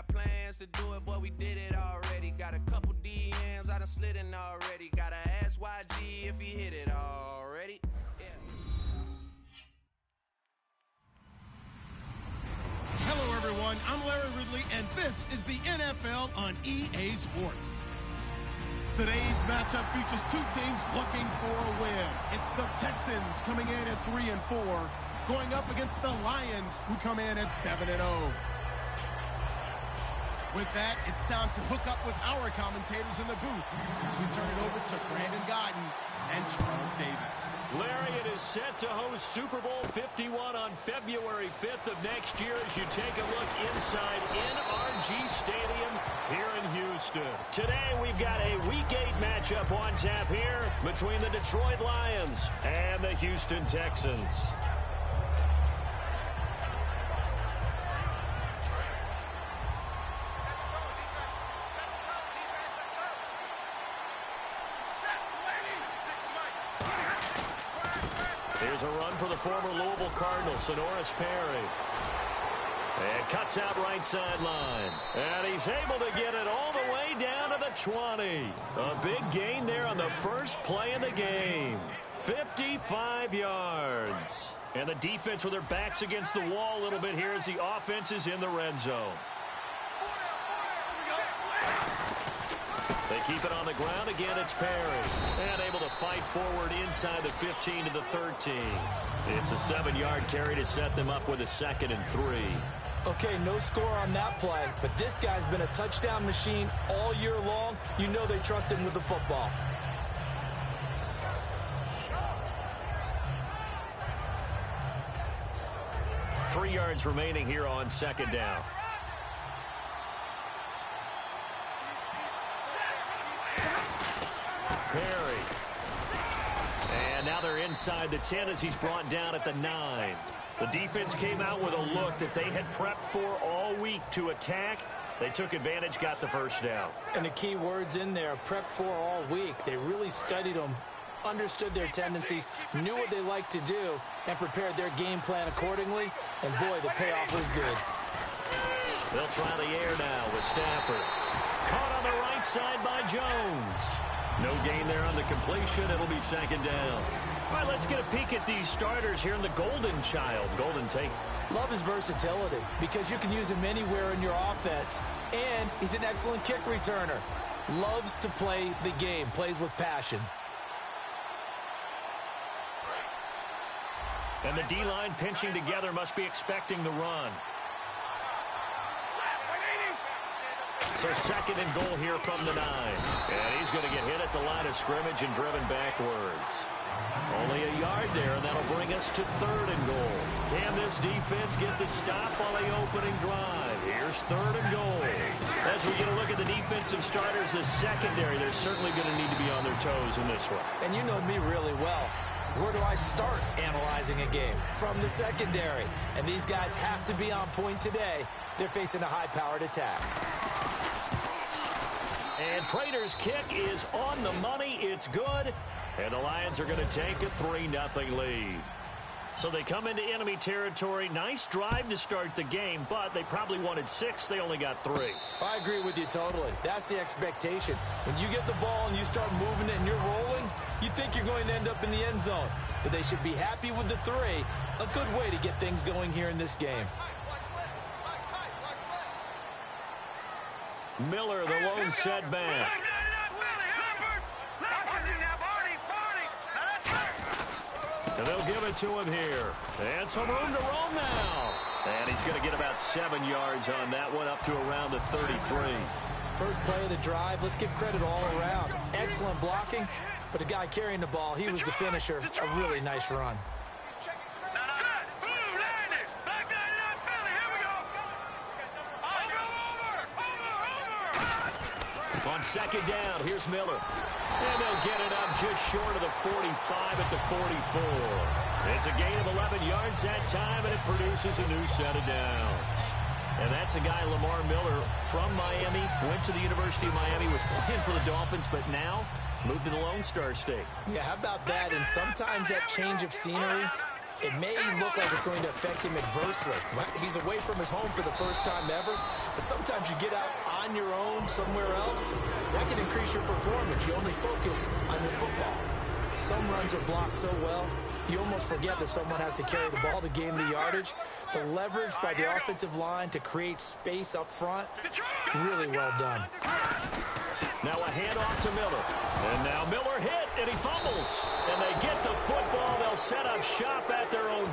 got plans to do it, but we did it already. Got a couple DMs, I done slid in already. Gotta ask YG if he hit it already. Yeah. Hello, everyone. I'm Larry Ridley, and this is the NFL on EA Sports. Today's matchup features two teams looking for a win. It's the Texans coming in at 3-4, going up against the Lions, who come in at 7-0. With that, it's time to hook up with our commentators in the booth as we turn it over to Brandon Guyton and Charles Davis. Larry, it is set to host Super Bowl 51 on February 5th of next year as you take a look inside NRG Stadium here in Houston. Today, we've got a Week 8 matchup on tap here between the Detroit Lions and the Houston Texans. Here's a run for the former Louisville Cardinal, Sonoris Perry. And cuts out right sideline. And he's able to get it all the way down to the 20. A big gain there on the first play of the game. 55 yards. And the defense with their backs against the wall a little bit here as the offense is in the red zone. They keep it on the ground. Again, it's Perry. And able to fight forward inside the 15 to the 13. It's a 7-yard carry to set them up with a 2nd and 3. Okay, no score on that play, but this guy's been a touchdown machine all year long. You know they trust him with the football. Three yards remaining here on 2nd down. Perry. And now they're inside the 10 as he's brought down at the 9. The defense came out with a look that they had prepped for all week to attack. They took advantage, got the first down. And the key words in there, prepped for all week. They really studied them, understood their tendencies, knew what they liked to do, and prepared their game plan accordingly. And boy, the payoff was good. They'll try the air now with Stafford. Caught on the right side by Jones. No gain there on the completion. It'll be 2nd down. All right, let's get a peek at these starters here in the Golden Child. Golden Tate. Love his versatility because you can use him anywhere in your offense. And he's an excellent kick returner. Loves to play the game. Plays with passion. And the D-line pinching together must be expecting the run. So 2nd and goal here from the 9. And he's going to get hit at the line of scrimmage and driven backwards. Only a yard there, and that'll bring us to 3rd and goal. Can this defense get the stop on the opening drive? Here's 3rd and goal. As we get a look at the defensive starters, the secondary, they're certainly going to need to be on their toes in this one. And you know me really well. Where do I start analyzing a game? From the secondary. And these guys have to be on point today. They're facing a high-powered attack. And Prater's kick is on the money. It's good. And the Lions are going to take a 3-0 lead. So they come into enemy territory. Nice drive to start the game, but they probably wanted 6. They only got 3. I agree with you totally. That's the expectation. When you get the ball and you start moving it and you're rolling, you think you're going to end up in the end zone. But they should be happy with the 3. A good way to get things going here in this game. Miller, the lone setback. And they'll give it to him here. And some room to roam now. And he's going to get about 7 yards on that one, up to around the 33. First play of the drive, let's give credit all around. Excellent blocking, but the guy carrying the ball, he was the finisher. A really nice run. On 2nd down, here's Miller. And they'll get it up just short of the 45 at the 44. It's a gain of 11 yards that time, and it produces a new set of downs. And that's a guy, Lamar Miller, from Miami. Went to the University of Miami, was playing for the Dolphins, but now moved to the Lone Star State. Yeah, how about that? And sometimes that change of scenery It may look like it's going to affect him adversely. He's away from his home for the first time ever. But sometimes you get out on your own somewhere else, that can increase your performance. You only focus on your football. Some runs are blocked so well, you almost forget that someone has to carry the ball to gain the yardage. The leverage by the offensive line to create space up front, really well done. Now a handoff to Miller. And now Miller hit, and he fumbles. And they get the football. They'll set up shop at their own.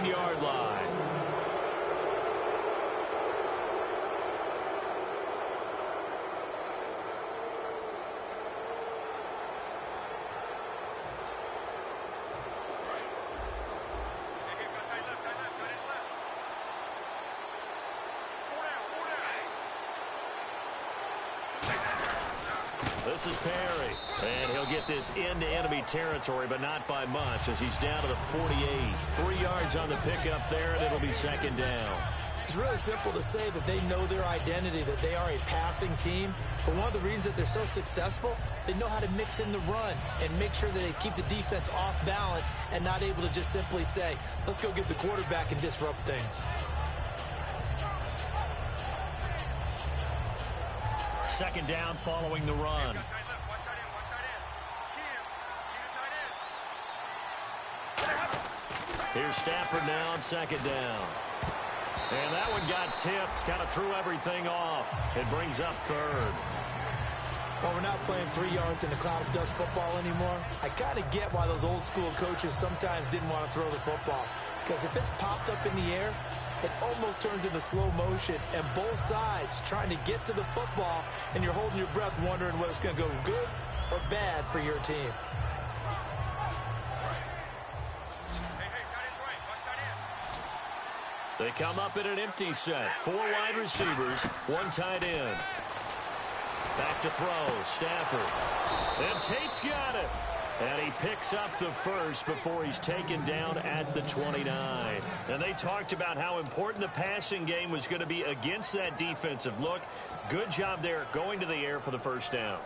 Yard line. This is Perry, and he'll get this into enemy territory, but not by much as he's down to the 48. 3 yards on the pickup there, and it'll be second down. It's really simple to say that they know their identity, that they are a passing team. But one of the reasons that they're so successful, they know how to mix in the run and make sure that they keep the defense off balance and not able to just simply say, let's go get the quarterback and disrupt things. Second down following the run. Here's Stafford now on second down. And that one got tipped, kind of threw everything off. It brings up third. Well, we're not playing 3 yards in a cloud of dust football anymore. I kind of get why those old school coaches sometimes didn't want to throw the football. Because if it's popped up in the air, it almost turns into slow motion, and both sides trying to get to the football, and you're holding your breath wondering whether it's going to go good or bad for your team. They come up in an empty set. 4 wide receivers, 1 tight end. Back to throw, Stafford. And Tate's got it. And he picks up the first before he's taken down at the 29. And they talked about how important the passing game was going to be against that defensive look. Good job there going to the air for the first down.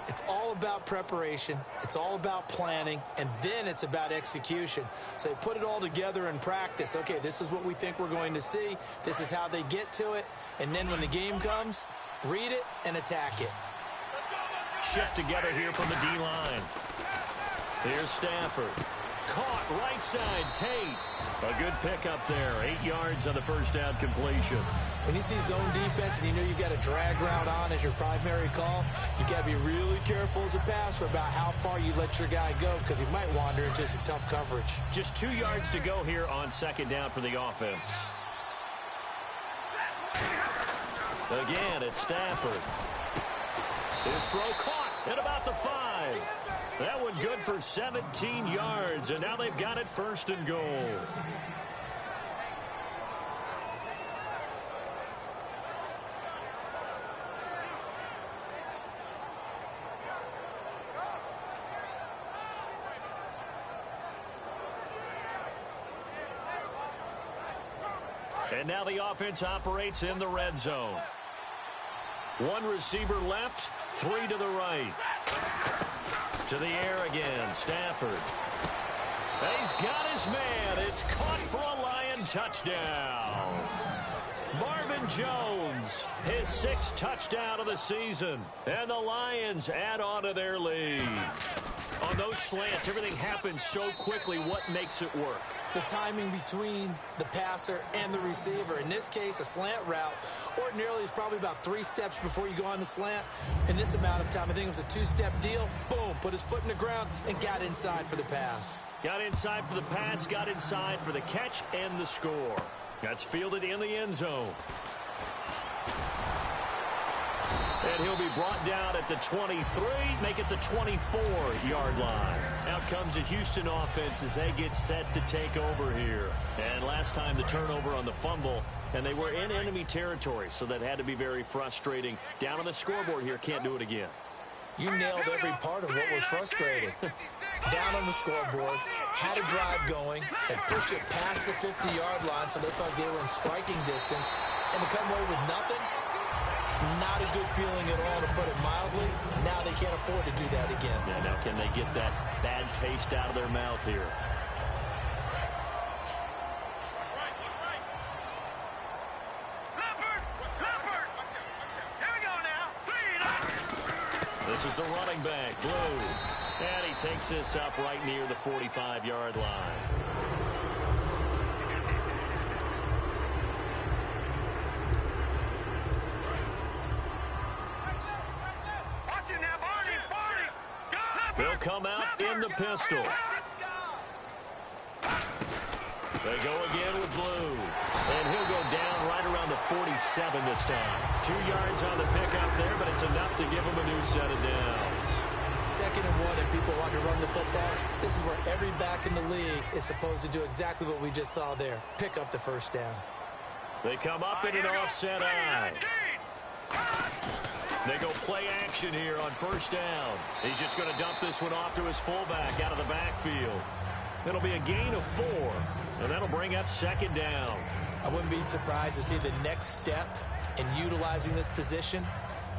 It's all about preparation. It's all about planning. And then it's about execution. So they put it all together in practice. Okay, this is what we think we're going to see. This is how they get to it. And then when the game comes, read it and attack it. Shift together here from the D-line. Here's Stafford. Caught right side, Tate. A good pickup there. 8 yards on the first down completion. When you see zone defense and you know you've got a drag route on as your primary call, you've got to be really careful as a passer about how far you let your guy go because he might wander into some tough coverage. Just 2 yards to go here on second down for the offense. Again, it's Stafford. His throw caught at about the 5. That one good for 17 yards, and now they've got it first and goal. And now the offense operates in the red zone. 1 receiver left, 3 to the right. To the air again, Stafford. He's got his man. It's caught for a Lion touchdown. Marvin Jones, his 6th touchdown of the season. And the Lions add on to their lead. On those slants, everything happens so quickly. What makes it work? the timing between the passer and the receiver. In this case, a slant route ordinarily is probably about 3 steps before you go on the slant. In this amount of time, I think it was a 2-step deal. Boom, put his foot in the ground and got inside for the pass. Got inside for the pass, got inside for the catch and the score. That's fielded in the end zone. And he'll be brought down at the 23, make it the 24-yard line. Out comes the Houston offense as they get set to take over here. And last time the turnover on the fumble, and they were in enemy territory, so that had to be very frustrating. Down on the scoreboard here, can't do it again. You nailed every part of what was frustrating. Down on the scoreboard, had a drive going, had pushed it past the 50-yard line so they thought they were in striking distance, and to come away with nothing, not a good feeling at all, to put it mildly. Now they can't afford to do that again. Yeah, now can they get that bad taste out of their mouth here? That's right. Leopard! Here we go now. This is the running back, Blue. And he takes this up right near the 45-yard line. They'll come out in the pistol. They go again with Blue. And he'll go down right around the 47 this time. 2 yards on the pickup there, but it's enough to give him a new set of downs. 2nd and 1 and people want to run the football. This is where every back in the league is supposed to do exactly what we just saw there. Pick up the first down. They come up in an offset eye. They go play action here on first down. He's just going to dump this one off to his fullback out of the backfield. It'll be a gain of 4, and that'll bring up 2nd down. I wouldn't be surprised to see the next step in utilizing this position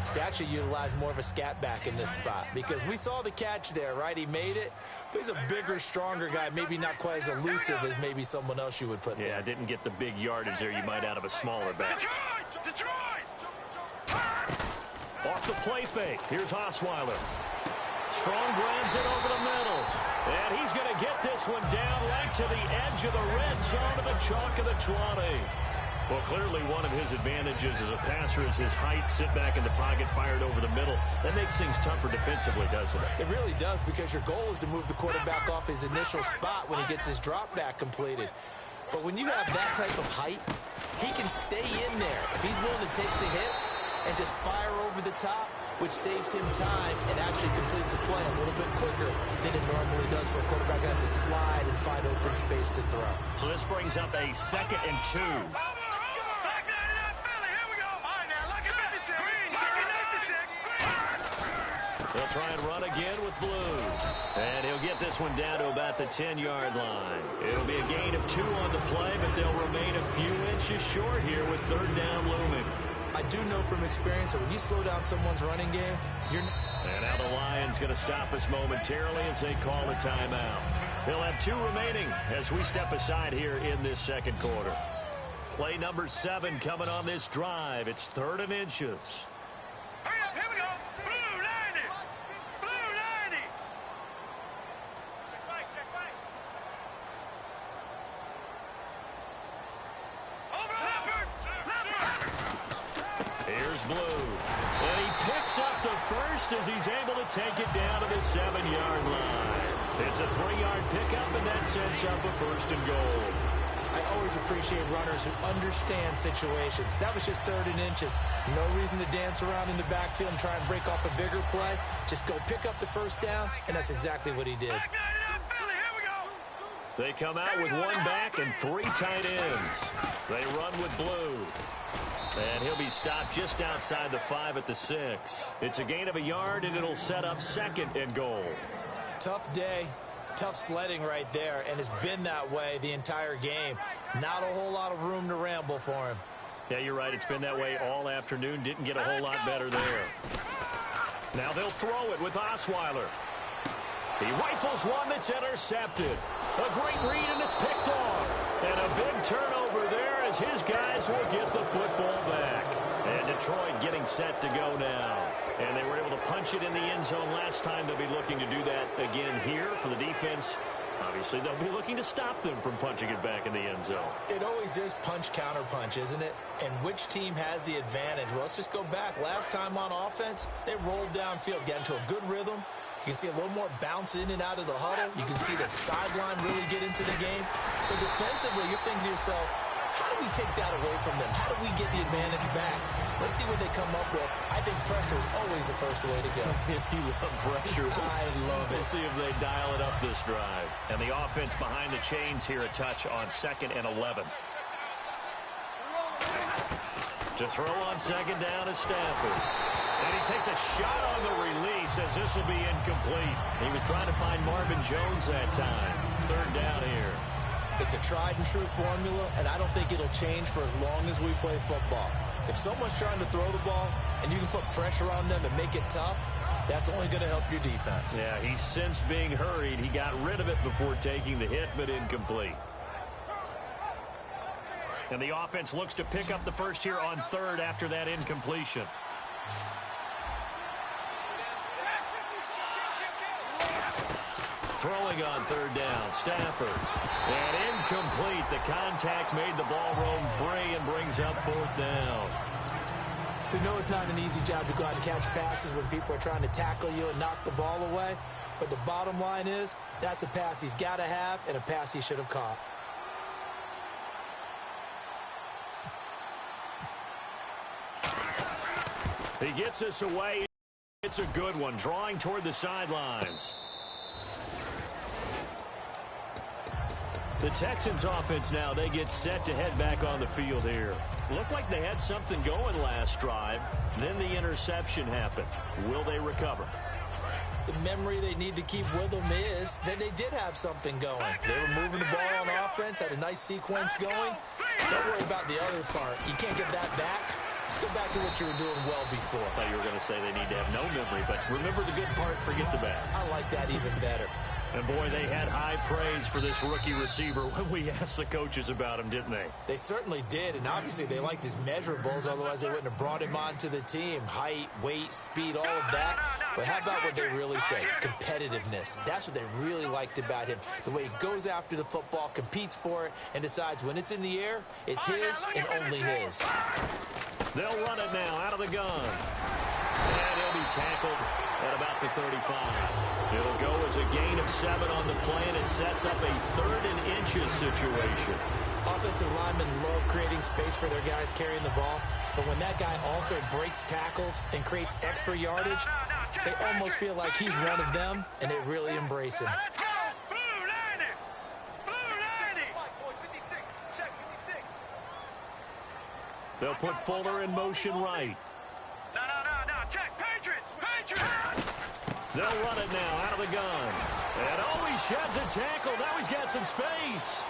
is to actually utilize more of a scat back in this spot, because we saw the catch there, right? He made it, but he's a bigger, stronger guy, maybe not quite as elusive as maybe someone else you would put there. Yeah, didn't get the big yardage there you might out of a smaller back. Detroit! Off the play fake. Here's Osweiler. Strong grabs it over the middle. And he's going to get this one down right to the edge of the red zone of the chalk of the 20. Well, clearly one of his advantages as a passer is his height. Sit back in the pocket, fired over the middle. That makes things tougher defensively, doesn't it? It really does, because your goal is to move the quarterback off his initial spot when he gets his drop back completed. But when you have that type of height, he can stay in there. If he's willing to take the hits and just fire over the top, which saves him time and actually completes a play a little bit quicker than it normally does for a quarterback who has to slide and find open space to throw. So this brings up a 2nd and 2. They'll try and run again with Blue. And he'll get this one down to about the 10-yard line. It'll be a gain of 2 on the play, but they'll remain a few inches short here with 3rd down looming. I do know from experience that when you slow down someone's running game, you're... And now the Lions going to stop us momentarily as they call a timeout. They'll have 2 remaining as we step aside here in this 2nd quarter. Play number 7 coming on this drive. It's 3rd and inches. Hurry up, here we go. Blue 90. Blue 90. Check right. Over Leopard. Here's Blue. And he picks up the first as he's able to take it down to the 7-yard line. It's a 3-yard pickup, and that sets up a 1st and goal. I always appreciate runners who understand situations. That was just 3rd and inches. No reason to dance around in the backfield and try and break off a bigger play. Just go pick up the 1st down, and that's exactly what he did. They come out with 1 back and 3 tight ends. They run with Blue. And he'll be stopped just outside the 5 at the 6. It's a gain of a yard, and it'll set up 2nd and goal. Tough day. Tough sledding right there, and it's been that way the entire game. Not a whole lot of room to ramble for him. Yeah, you're right. It's been that way all afternoon. Didn't get a whole lot better there. Now they'll throw it with Osweiler. He rifles one that's intercepted. A great read, and it's picked off. And a big turnover there as his guys will get the football back. And Detroit getting set to go now. And they were able to punch it in the end zone last time. They'll be looking to do that again here for the defense. Obviously, they'll be looking to stop them from punching it back in the end zone. It always is punch-counter-punch, isn't it? And which team has the advantage? Well, let's just go back. Last time on offense, they rolled downfield, got into a good rhythm. You can see a little more bounce in and out of the huddle. You can see the sideline really get into the game. So defensively, you're thinking to yourself, how do we take that away from them? How do we get the advantage back? Let's see what they come up with. I think pressure is always the first way to go. You love pressure. I love it. We'll see if they dial it up this drive. And the offense behind the chains here a touch on 2nd and 11. To throw on 2nd down is Stafford. And he takes a shot on the release as this will be incomplete. He was trying to find Marvin Jones that time. 3rd down here. It's a tried-and-true formula, and I don't think it'll change for as long as we play football. If someone's trying to throw the ball and you can put pressure on them and make it tough, that's only going to help your defense. Yeah, he's since being hurried. He got rid of it before taking the hit, but incomplete. And the offense looks to pick up the first here on 3rd after that incompletion. Throwing on 3rd down, Stafford. And incomplete. The contact made the ball roam free and brings up 4th down. We know it's not an easy job to go out and catch passes when people are trying to tackle you and knock the ball away. But the bottom line is, that's a pass he's got to have and a pass he should have caught. He gets us away. It's a good one, drawing toward the sidelines. The Texans offense now, they get set to head back on the field here. Looked like they had something going last drive. Then the interception happened. Will they recover? The memory they need to keep with them is that they did have something going. They were moving the ball on offense, had a nice sequence going. Don't worry about the other part. You can't get that back. Let's go back to what you were doing well before. I thought you were going to say they need to have no memory, but remember the good part, forget the bad. I like that even better. And, boy, they had high praise for this rookie receiver when we asked the coaches about him, didn't they? They certainly did, and obviously they liked his measurables, otherwise they wouldn't have brought him onto the team. Height, weight, speed, all of that. But how about what they really said? Competitiveness. That's what they really liked about him. The way he goes after the football, competes for it, and decides when it's in the air, it's his and only his. They'll run it now out of the gun. And he'll be tackled at about the 35. It'll go as a gain of 7 on the play, and it sets up a 3rd and inches situation. Offensive linemen love creating space for their guys carrying the ball, but when that guy also breaks tackles and creates extra yardage, they almost feel like he's one of them, and they really embrace him. Let's go! Blue line it! Blue line it! They'll put Fuller in motion right. No, check! Patriots! Patriots! They'll run it now out of the gun. And he sheds a tackle. Now he's got some space.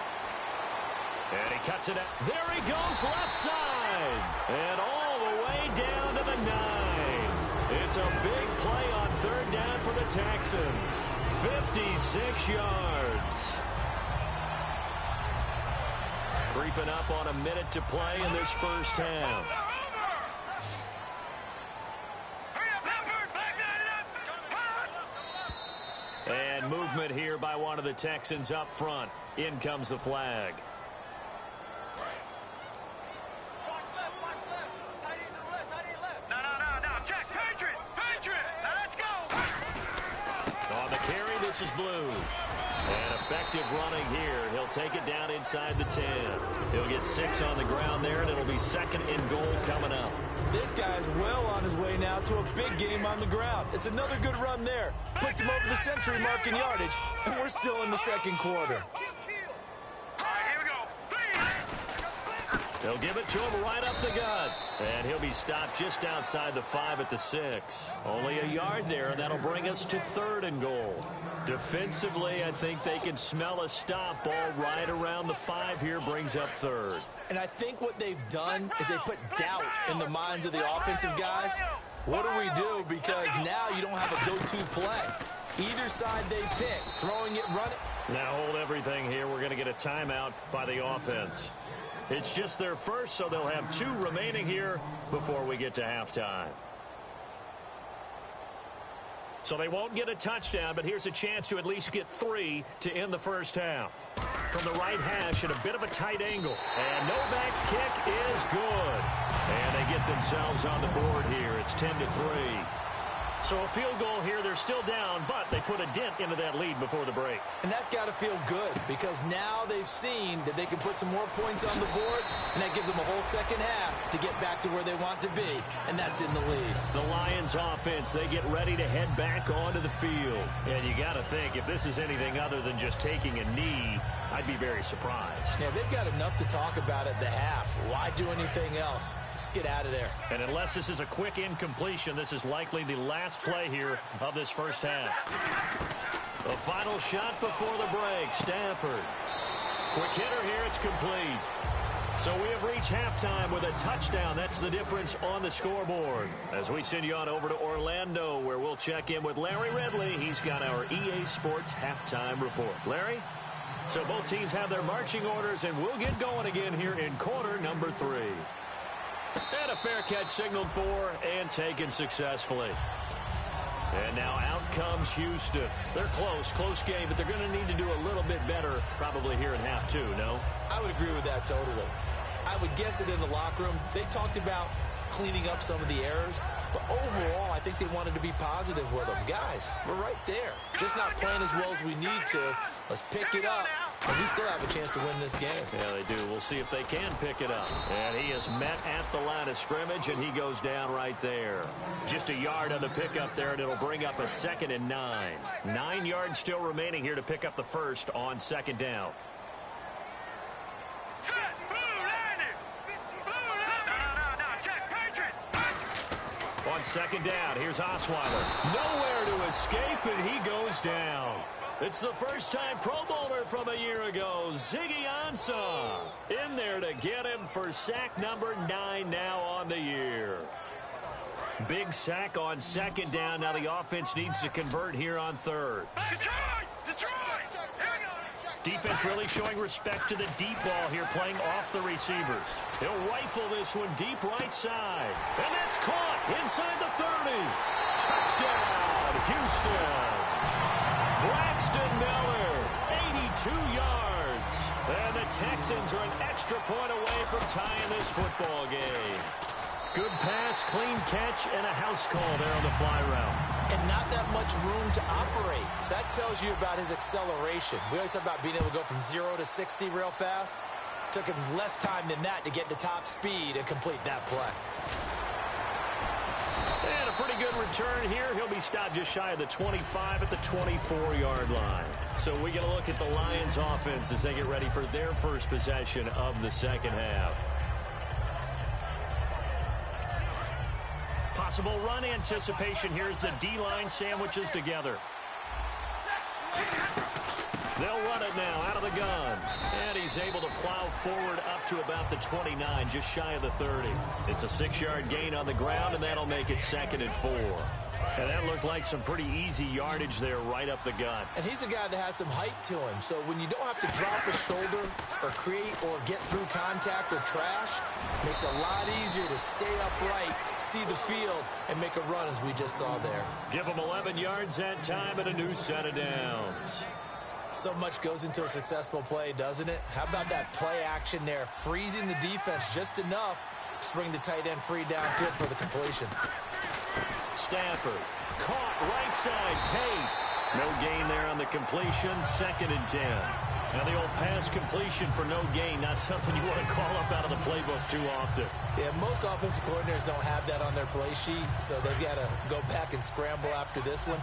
And he cuts it out. There he goes left side. And all the way down to the 9. It's a big play on 3rd down for the Texans. 56 yards. Creeping up on a minute to play in this first half. And movement here by one of the Texans up front. In comes the flag. No. Check. Patriot. Now let's go. On the carry, this is Blue. And effective running here. He'll take it down inside the 10. He'll get 6 on the ground there, and it'll be 2nd and goal coming up. This guy's well on his way now to a big game on the ground. It's another good run there. Puts him over the century mark in yardage, and we're still in the 2nd quarter. All right, here we go. They'll give it to him right up the gut. And he'll be stopped just outside the 5 at the 6. Only a yard there, and that'll bring us to 3rd and goal. Defensively, I think they can smell a stop. Ball right around the 5 here brings up 3rd. And I think what they've done is they put doubt in the minds of the offensive guys. What do we do? Because now you don't have a go-to play. Either side they pick, throwing it, running. Now hold everything here. We're going to get a timeout by the offense. It's just their first, so they'll have 2 remaining here before we get to halftime. So they won't get a touchdown, but here's a chance to at least get 3 to end the first half. From the right hash at a bit of a tight angle. And Novak's kick is good. And they get themselves on the board here. It's 10-3. So a field goal here. They're still down, but they put a dent into that lead before the break. And that's got to feel good because now they've seen that they can put some more points on the board, and that gives them a whole second half to get back to where they want to be, and that's in the lead. The Lions offense, they get ready to head back onto the field. And you got to think, if this is anything other than just taking a knee, I'd be very surprised. Yeah, they've got enough to talk about at the half. Why do anything else? Just get out of there. And unless this is a quick incompletion, this is likely the last play here of this first half. The final shot before the break, Stafford. Quick hitter here, it's complete. So we have reached halftime with a touchdown. That's the difference on the scoreboard. As we send you on over to Orlando, where we'll check in with Larry Ridley. He's got our EA Sports halftime report. Larry? So both teams have their marching orders, and we'll get going again here in quarter number 3. And a fair catch signaled for and taken successfully. And now out comes Houston. They're close game, but they're going to need to do a little bit better probably here in half 2, no? I would agree with that totally. I would guess it in the locker room. They talked about cleaning up some of the errors, but overall, I think they wanted to be positive with them. Guys, we're right there. Just not playing as well as we need to. Let's pick it up. And we still have a chance to win this game. Yeah, they do. We'll see if they can pick it up. And he is met at the line of scrimmage, and he goes down right there. Just a yard on the pickup there, and it'll bring up a 2nd and 9. 9 yards still remaining here to pick up the first on 2nd down. Set, blue landing. Blue landing. No, check, Patriot. On 2nd down, here's Osweiler. Nowhere to escape, and he goes down. It's the first-time Pro Bowler from a year ago, Ziggy Ansah, in there to get him for sack number 9 now on the year. Big sack on 2nd down. Now the offense needs to convert here on 3rd. Detroit! Defense really showing respect to the deep ball here, playing off the receivers. He'll rifle this one deep right side. And that's caught inside the 30. Touchdown, Houston. Braxton Miller, 82 yards. And the Texans are an extra point away from tying this football game. Good pass, clean catch, and a house call there on the fly route. And not that much room to operate. So that tells you about his acceleration. We always talk about being able to go from 0 to 60 real fast. Took him less time than that to get to top speed and complete that play. And a pretty good return here. He'll be stopped just shy of the 25 at the 24-yard line. So we get a look at the Lions offense as they get ready for their first possession of the second half. Possible run anticipation. Here's the D-line sandwiches together. They'll run it now out of the gun. And he's able to plow forward up to about the 29, just shy of the 30. It's a 6-yard gain on the ground, and that'll make it 2nd and 4. And that looked like some pretty easy yardage there right up the gut. And he's a guy that has some height to him. So when you don't have to drop a shoulder or create or get through contact or trash, it makes it a lot easier to stay upright, see the field, and make a run as we just saw there. Give him 11 yards that time and a new set of downs. So much goes into a successful play, doesn't it? How about that play action there, freezing the defense just enough to bring the tight end free downfield for the completion. Stafford caught right side. Tate. No gain there on the completion. 2nd and 10. Now the old pass completion for no gain, not something you want to call up out of the playbook too often. Yeah, most offensive coordinators don't have that on their play sheet, so they've got to go back and scramble after this one.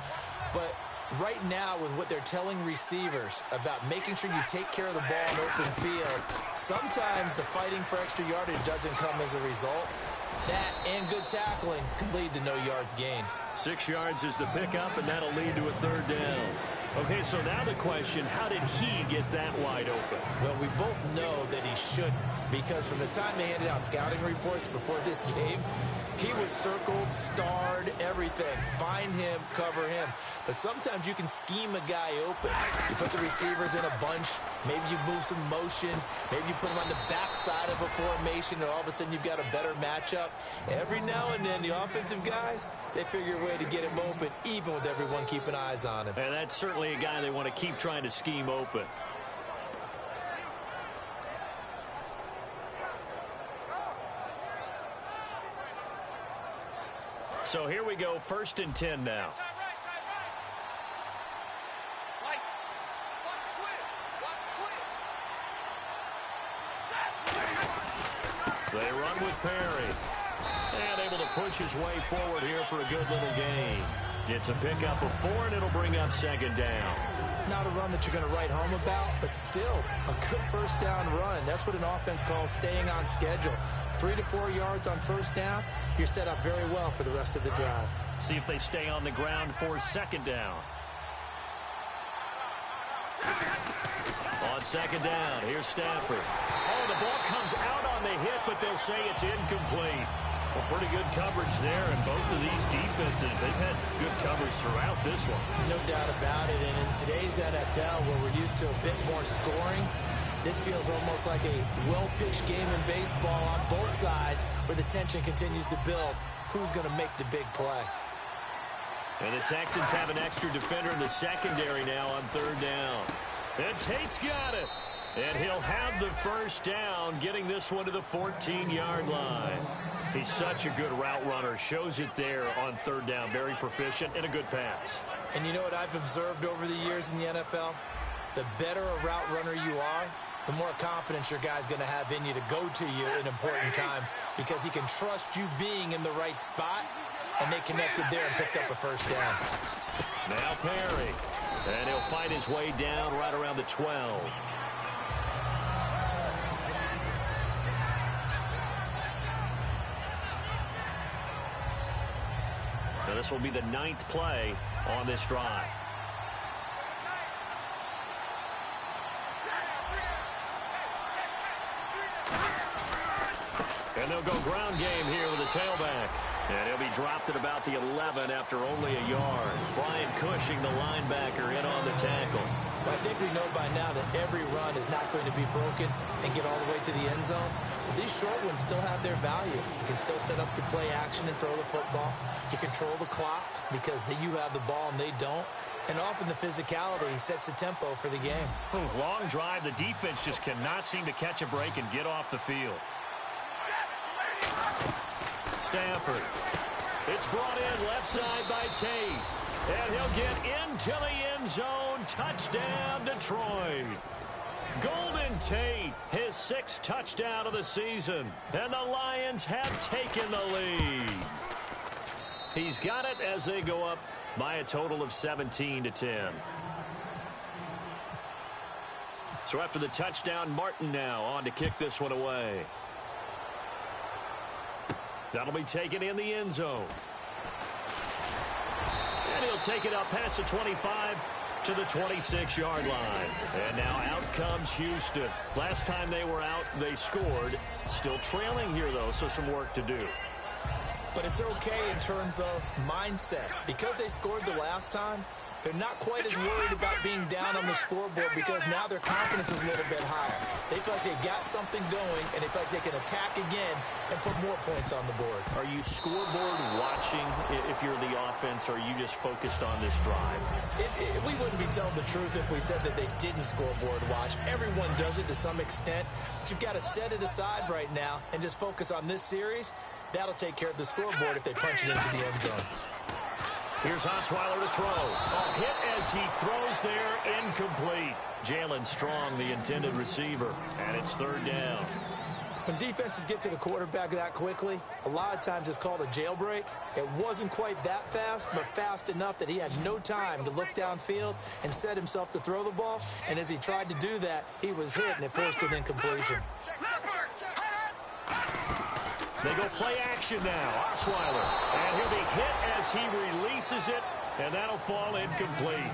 But right now, with what they're telling receivers about making sure you take care of the ball in open field, sometimes the fighting for extra yardage doesn't come as a result. That and good tackling can lead to no yards gained. 6 yards is the pickup, and that'll lead to a 3rd down. Okay, so now the question, how did he get that wide open? Well, we both know that he shouldn't, because from the time they handed out scouting reports before this game, He was circled, starred, everything. Find him, cover him. But sometimes you can scheme a guy open. You put the receivers in a bunch. Maybe you move some motion. Maybe you put them on the backside of a formation, and all of a sudden you've got a better matchup. Every now and then, the offensive guys, they figure a way to get him open, even with everyone keeping eyes on him. And that's certainly a guy they want to keep trying to scheme open. So here we go, 1st and 10 now. They run with Perry. And able to push his way forward here for a good little gain. It's a pickup of 4, and it'll bring up 2nd down. Not a run that you're going to write home about, but still a good 1st down run. That's what an offense calls staying on schedule. 3 to 4 yards on 1st down, you're set up very well for the rest of the drive. See if they stay on the ground for 2nd down. On 2nd down, here's Stafford. Oh, the ball comes out on the hit, but they'll say it's incomplete. Well, pretty good coverage there, and both of these defenses, they've had good coverage throughout this one. No doubt about it, and in today's NFL, where we're used to a bit more scoring, this feels almost like a well-pitched game in baseball on both sides, where the tension continues to build. Who's going to make the big play? And the Texans have an extra defender in the secondary now on 3rd down. And Tate's got it. And he'll have the 1st down, getting this one to the 14-yard line. He's such a good route runner. Shows it there on 3rd down. Very proficient and a good pass. And you know what I've observed over the years in the NFL? The better a route runner you are, the more confidence your guy's going to have in you to go to you in important times, because he can trust you being in the right spot, and they connected there and picked up a 1st down. Now Perry. And he'll find his way down right around the 12. Now this will be the 9th play on this drive. And they'll go ground game here with a tailback. And he'll be dropped at about the 11 after only a yard. Brian Cushing, the linebacker, in on the tackle. Well, I think we know by now that every run is not going to be broken and get all the way to the end zone. But these short ones still have their value. You can still set up your play action and throw the football. You control the clock because you have the ball and they don't. And often the physicality sets the tempo for the game. Long drive. The defense just cannot seem to catch a break and get off the field. Stafford. It's brought in left side by Tate. And he'll get into the end zone. Touchdown, Detroit. Golden Tate, his 6th touchdown of the season. And the Lions have taken the lead. He's got it as they go up by a total of 17-10. So after the touchdown, Martin now on to kick this one away. That'll be taken in the end zone. And he'll take it up past the 25 to the 26-yard line. And now out comes Houston. Last time they were out, they scored. Still trailing here, though, so some work to do. But it's okay in terms of mindset. Because they scored the last time, they're not quite as worried about being down on the scoreboard because now their confidence is a little bit higher. They feel like they've got something going, and they feel like they can attack again and put more points on the board. Are you scoreboard watching if you're the offense, or are you just focused on this drive? We wouldn't be telling the truth if we said that they didn't scoreboard watch. Everyone does it to some extent, but you've got to set it aside right now and just focus on this series. That'll take care of the scoreboard if they punch it into the end zone. Here's Osweiler to throw. A hit as he throws there, incomplete. Jalen Strong, the intended receiver, and it's 3rd down. When defenses get to the quarterback that quickly, a lot of times it's called a jailbreak. It wasn't quite that fast, but fast enough that he had no time to look downfield and set himself to throw the ball. And as he tried to do that, he was hit, and it forced an incompletion. They go play action now. Osweiler. And he'll be hit as he releases it, and that'll fall incomplete.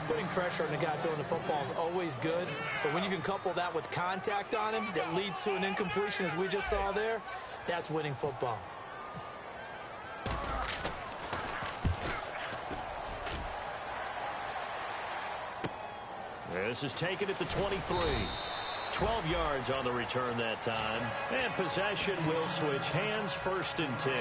Putting pressure on the guy throwing the football is always good, but when you can couple that with contact on him that leads to an incompletion, as we just saw there, that's winning football. This is taken at the 23. 12 yards on the return that time. And possession will switch hands, 1st and 10.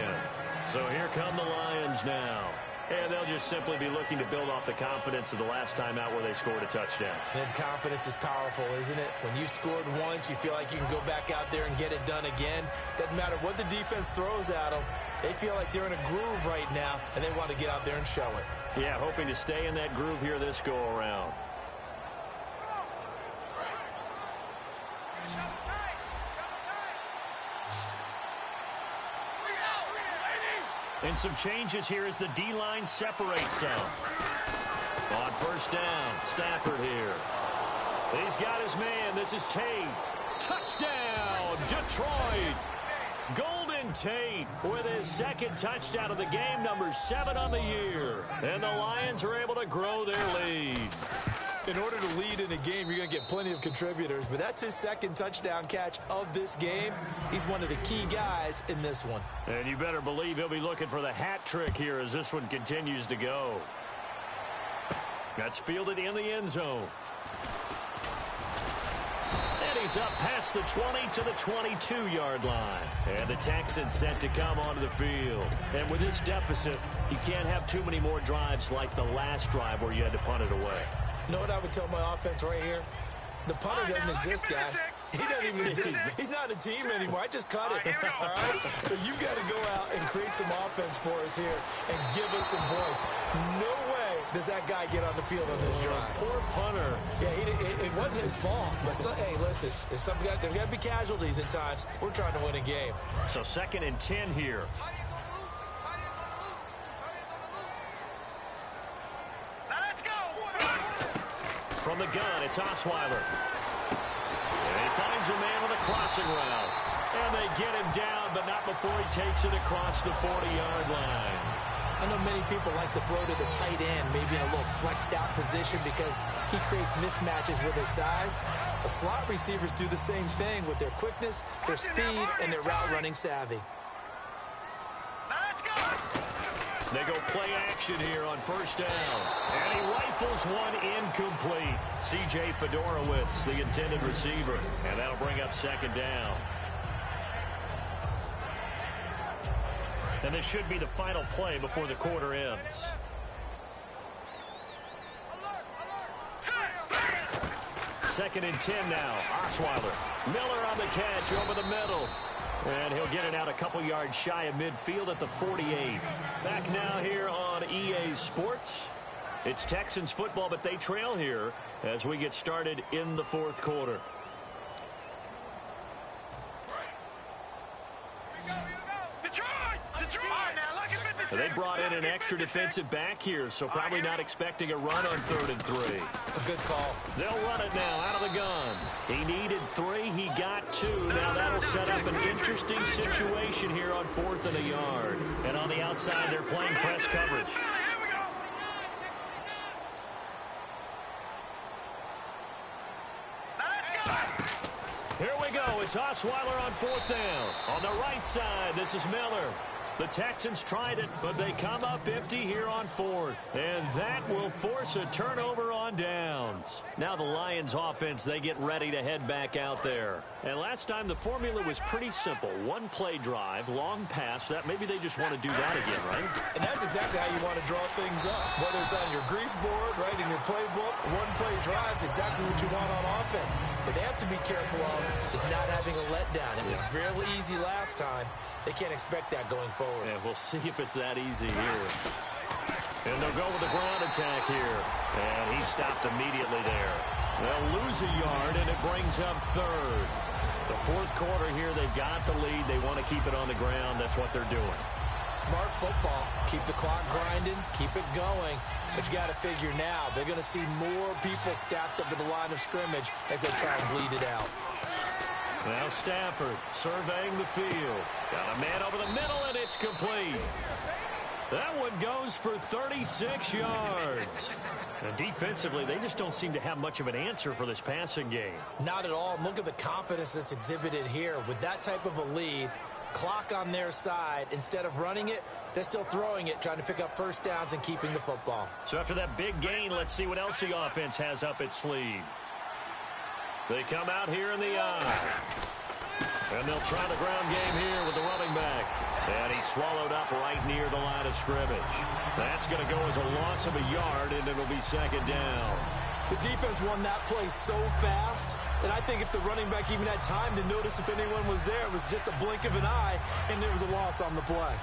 So here come the Lions now. And they'll just simply be looking to build off the confidence of the last time out where they scored a touchdown. And confidence is powerful, isn't it? When you've scored once, you feel like you can go back out there and get it done again. Doesn't matter what the defense throws at them. They feel like they're in a groove right now, and they want to get out there and show it. Yeah, hoping to stay in that groove here this go-around. And some changes here as the D-line separates some. On 1st down, Stafford here. He's got his man. This is Tate. Touchdown, Detroit. Golden Tate with his 2nd touchdown of the game, number 7 on the year. And the Lions are able to grow their lead. In order to lead in a game, you're going to get plenty of contributors, but that's his 2nd touchdown catch of this game. He's one of the key guys in this one. And you better believe he'll be looking for the hat trick here as this one continues to go. That's fielded in the end zone. And he's up past the 20 to the 22-yard line. And the Texans set to come onto the field. And with this deficit, you can't have too many more drives like the last drive where you had to punt it away. You know what I would tell my offense right here? The punter doesn't exist, guys. He doesn't even exist. He's not a team anymore. I just cut it. All right? So you've got to go out and create some offense for us here and give us some points. No way does that guy get on the field on this drive. Poor punter. Yeah, it wasn't his fault. But hey, listen, there's got to be casualties at times. We're trying to win a game. So 2nd and 10 here. From the gun, it's Osweiler. And he finds a man with a crossing route. And they get him down, but not before he takes it across the 40-yard line. I know many people like to throw to the tight end, maybe in a little flexed out position because he creates mismatches with his size. The slot receivers do the same thing with their quickness, their speed, and their route running savvy. They go play action here on 1st down. And he rifles one incomplete. C.J. Fedorowicz, the intended receiver. And that'll bring up 2nd down. And this should be the final play before the quarter ends. Second and 10 now. Osweiler. Miller on the catch over the middle. And he'll get it out a couple yards shy of midfield at the 48. Back now here on EA Sports. It's Texans football, but they trail here as we get started in the 4th quarter. They brought in an extra defensive back here, so probably not expecting a run on 3rd and 3. A good call. They'll run it now out of the gun. He needed 3. He got 2. Now that'll set up an interesting situation here on 4th and a yard. And on the outside, they're playing press coverage. Here we go. It's Osweiler on 4th down. On the right side, this is Miller. The Texans tried it, but they come up empty here on 4th. And that will force a turnover on downs. Now the Lions offense, they get ready to head back out there. And last time the formula was pretty simple. 1-play drive, long pass. That maybe they just want to do that again, right? And that's exactly how you want to draw things up. Whether it's on your grease board, right, in your playbook, 1-play drive is exactly what you want on offense. But they have to be careful of is not having a letdown. It was real easy last time. They can't expect that going forward. And we'll see if it's that easy here. And they'll go with the ground attack here. And he stopped immediately there. They'll lose a yard, and it brings up 3rd. The 4th quarter here, they've got the lead. They want to keep it on the ground. That's what they're doing. Smart football. Keep the clock grinding. Keep it going. But you got to figure now, they're going to see more people stacked up at the line of scrimmage as they try and bleed it out. Now Stafford surveying the field. Got a man over the middle, and it's complete. That one goes for 36 yards. And defensively, they just don't seem to have much of an answer for this passing game. Not at all. Look at the confidence that's exhibited here. With that type of a lead, clock on their side. Instead of running it, they're still throwing it, trying to pick up first downs and keeping the football. So after that big gain, let's see what else the offense has up its sleeve. They come out here in the eye. And they'll try the ground game here with the running back. And he's swallowed up right near the line of scrimmage. That's going to go as a loss of a yard, and it'll be second down. The defense won that play so fast that I think if the running back even had time to notice if anyone was there, it was just a blink of an eye, and there was a loss on the play.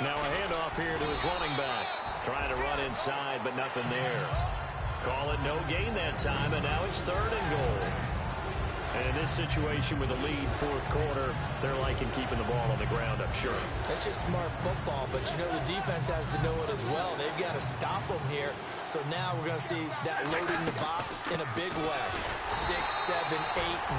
Now a handoff here to his running back. Trying to run inside, but nothing there. Call it no gain that time, and now it's third and goal. And in this situation with a lead fourth quarter, they're liking keeping the ball on the ground, I'm sure. That's just smart football, but you know the defense has to know it as well. They've got to stop them here. So now we're going to see that loaded in the box in a big way. 6, 7, 8,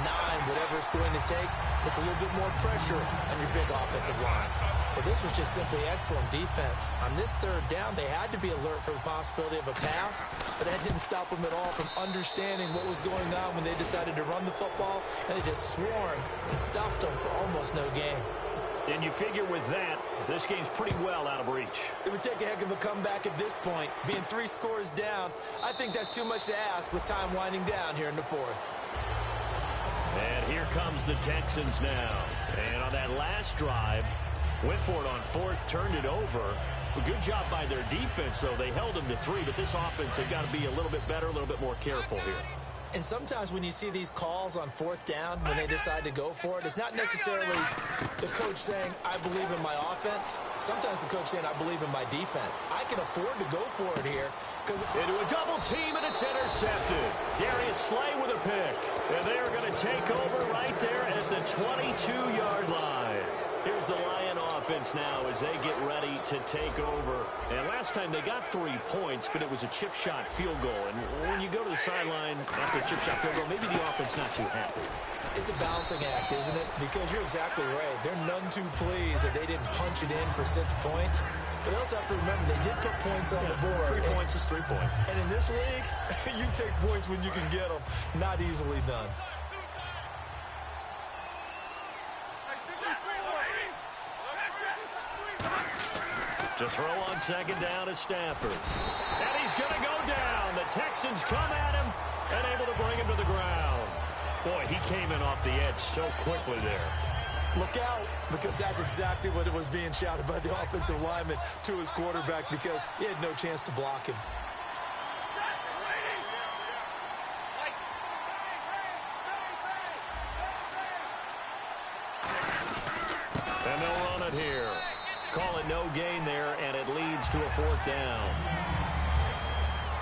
9, whatever it's going to take, puts a little bit more pressure on your big offensive line. But this was just simply excellent defense. On this third down, they had to be alert for the possibility of a pass, but that didn't stop them at all from understanding what was going on when they decided to run the football, and they just swarmed and stopped them for almost no gain. And you figure with that, this game's pretty well out of reach. It would take a heck of a comeback at this point. Being 3 scores down, I think that's too much to ask with time winding down here in the fourth. And here comes the Texans now. And on that last drive, went for it on fourth, turned it over. A good job by their defense, though. They held them to 3, but this offense, they've got to be a little bit better, a little bit more careful here. And sometimes when you see these calls on fourth down, when they decide to go for it, it's not necessarily the coach saying, I believe in my offense. Sometimes the coach saying, I believe in my defense. I can afford to go for it here. Into a double team, and it's intercepted. Darius Slay with a pick. And they're going to take over right there at the 22-yard line. Here's the Lion offense now as they get ready to take over. And last time they got 3 points, but it was a chip shot field goal. And when you go to the sideline after a chip shot field goal, maybe the offense not too happy. It's a balancing act, isn't it? Because you're exactly right. They're none too pleased that they didn't punch it in for 6 points. But they also have to remember they did put points on the board. 3 points is 3 points. And in this league, you take points when you can get them. Not easily done. To throw on second down is Stafford. And he's going to go down. The Texans come at him and able to bring him to the ground. Boy, he came in off the edge so quickly there. Look out, because that's exactly what it was being shouted by the offensive lineman to his quarterback, because he had no chance to block him. And they'll run it here. Call it no gain there, and it leads to a fourth down.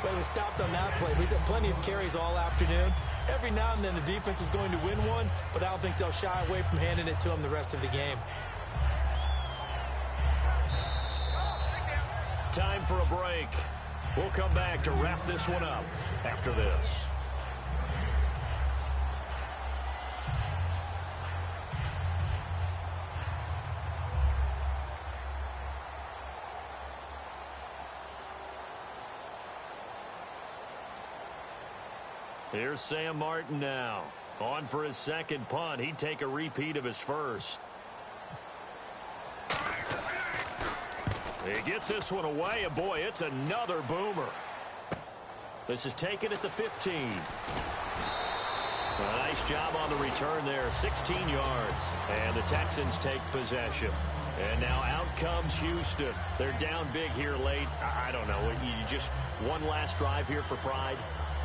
Well, he was stopped on that play, but he's had plenty of carries all afternoon. Every now and then the defense is going to win one, but I don't think they'll shy away from handing it to him the rest of the game. Time for a break. We'll come back to wrap this one up after this. Here's Sam Martin now. On for his second punt. He'd take a repeat of his first. He gets this one away, and boy, it's another boomer. This is taken at the 15. A nice job on the return there, 16 yards. And the Texans take possession. And now out comes Houston. They're down big here late. I don't know. You just one last drive here for pride.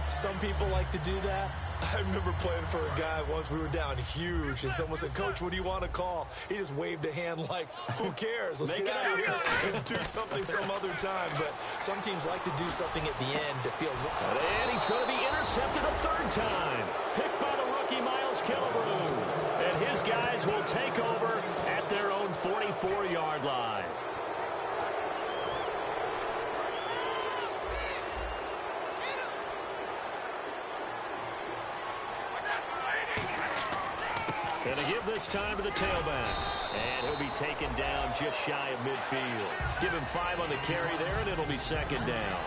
Some people like to do that. I remember playing for a guy once. We were down huge, and someone said, Coach, what do you want to call? He just waved a hand like, who cares? Let's get out of here and do something some other time. But some teams like to do something at the end to feel. And he's going to be intercepted a third time. Picked by the rookie Miles Killebrew. And his guys will take over at their own 44-yard line. Going to give this time to the tailback. And he'll be taken down just shy of midfield. Give him 5 on the carry there, and it'll be second down.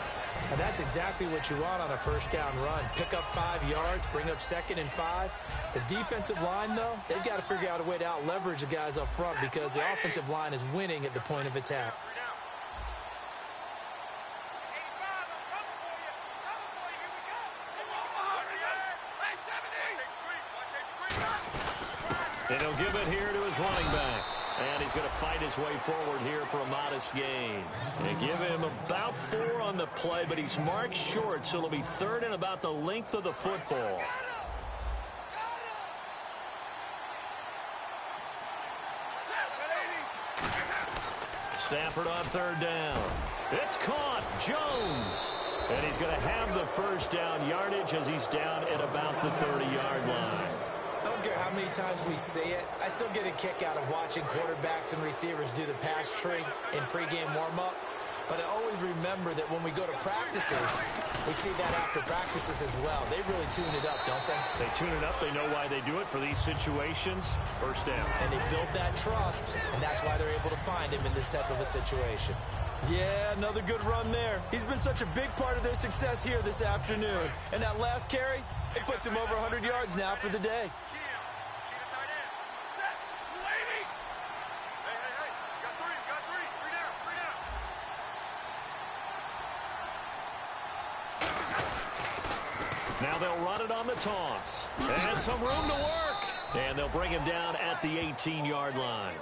And that's exactly what you want on a first down run. Pick up 5 yards, bring up 2nd and 5. The defensive line, though, they've got to figure out a way to out-leverage the guys up front because the offensive line is winning at the point of attack. And he'll give it here to his running back. And he's going to fight his way forward here for a modest gain. And give him about 4 on the play, but he's marked short, so it'll be 3rd and about the length of the football. Stafford on 3rd down. It's caught. Jones. And he's going to have the first down yardage as he's down at about the 30-yard line. I don't care how many times we say it, I still get a kick out of watching quarterbacks and receivers do the pass tree in pregame warm-up. But I always remember that when we go to practices, we see that after practices as well. They really tune it up, don't they? They tune it up. They know why they do it for these situations. First down. And they build that trust, and that's why they're able to find him in this type of a situation. Yeah, another good run there. He's been such a big part of their success here this afternoon. And that last carry, it puts him over 100 yards now for the day. Now they'll run it on the toss. And some room to work. And they'll bring him down at the 18-yard line.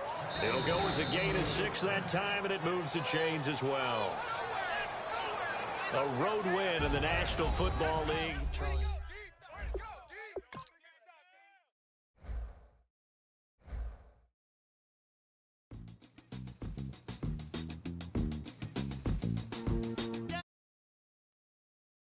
It'll go as a gain of 6 that time, and it moves the chains as well. A road win in the National Football League.